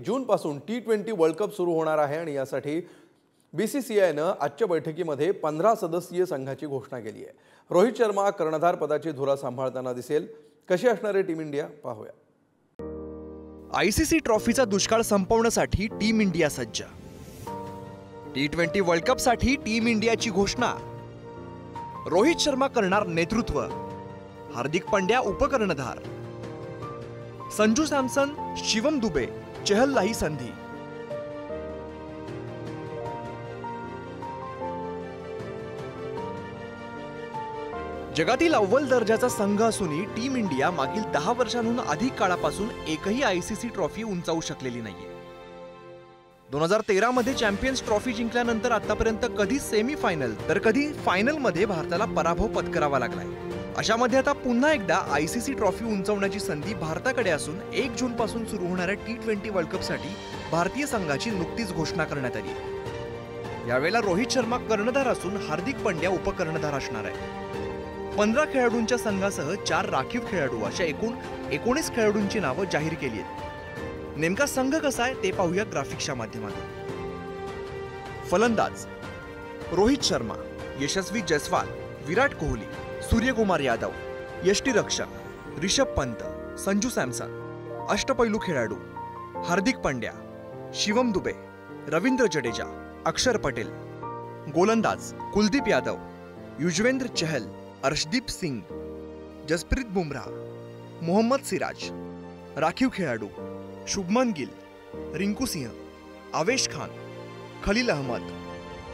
जूनपासून T20 world cup सुरू होणार आहे आणि यासाठी BCCIनं आजच्या बैठकीमध्ये 15 सदस्यीय संघाची घोषणा केली आहे। रोहित शर्मा कर्णधार पदाची धुरा सांभाळताना दिसेल। कशी असणार आहे टीम इंडिया पाहूया। ICC ट्रॉफीचा दुष्काळ संपवण्यासाठी टीम इंडिया सज्ज। T20 वर्ल्ड कप साठी टीम इंडियाची घोषणा। रोहित शर्मा करणार नेतृत्व, हार्दिक पांड्या उपकर्णधार, संजू सॅमसन, शिवम दुबे, चहललाही संधी। जगातील अव्वल दर्जाचा संघ असूनही टीम इंडिया मागील 10 वर्षांहून अधिक काळापासून एकही ICC ट्रॉफी उंचावू शकलेली नाहीये। 2013 मध्ये चॅम्पियन्स ट्रॉफी जिंकल्यानंतर आतापर्यंत कधी सेमीफायनल तर कधी फायनल मध्ये भारताला पराभव पत्करावा लागलाय। अशामध्ये आता पुन्हा एकदा ICC ट्रॉफी उंचावण्याची संधी भारताकडे असून 1 जून पासून सुरू होणाऱ्या T20 वर्ल्ड कप साठी भारतीय संघाची नुकतीच घोषणा करण्यात आली। यावेळेला रोहित शर्मा कर्णधार असून हार्दिक पांड्या उपकर्णधार असणार आहे। 15 खेळाडूंच्या संघासह 4 राखीव खेळाडू अशा एकूण 19 खेळाडूंची नावं जाहीर केली आहेत। नेमका संघ कसा आहे ते पाहूया ग्राफिक्सच्या माध्यमातून। फलंदाज रोहित शर्मा, यशस्वी जयस्वाल, विराट कोहली, सूर्यकुमार यादव, यष्टीरक्षक ऋषभ पंत, संजू सॅमसन। अष्टपैलू खेळाडू हार्दिक पांड्या, शिवम दुबे, रवींद्र जडेजा, अक्षर पटेल। गोलंदाज कुलदीप यादव, युजवेंद्र चहल, अर्शदीप सिंग, जसप्रीत बुमराह, मोहम्मद सिराज। राखीव खेळाडू शुभमन गिल, रिंकू सिंह, आवेश खान, खलील अहमद।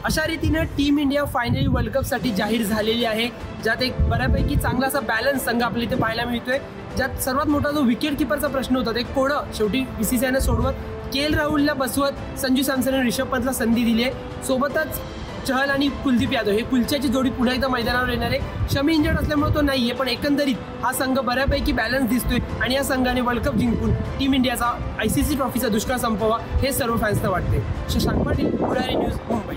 अशा रीतीने team India finally world cup साठी जाहीर झालेली आहे, ज्यात एक बऱ्यापैकी चांगला असा बॅलन्स संघ आपल्याला इथे पाहायला मिळतोय। ज्यात सर्वात मोठा जो विकेट कीपरचा प्रश्न होता ते कोणं शेवटी BCCIने सोडवत KL राहुलला बसवत संजू सॅमसन आणि ऋषभ पंतला संधी दिली आहे। सोबतच चहल आणि कुलदीप यादव हे कुलच्याची जोडी पुन्हा एकदा मैदानावर येणार आहे। शमी इंजर्ड असल्यामुळे तो नाहीये, पण एकंदरीत हा संघ बऱ्यापैकी बॅलन्स दिसतोय आणि या संघाने वर्ल्ड कप जिंकून टीम इंडियाचा ICC ट्रॉफीचा दुष्काळ संपवा हे सर्व फॅन्सना वाटते। शशांक पाटील, पुढारी न्यूज, मुंबई।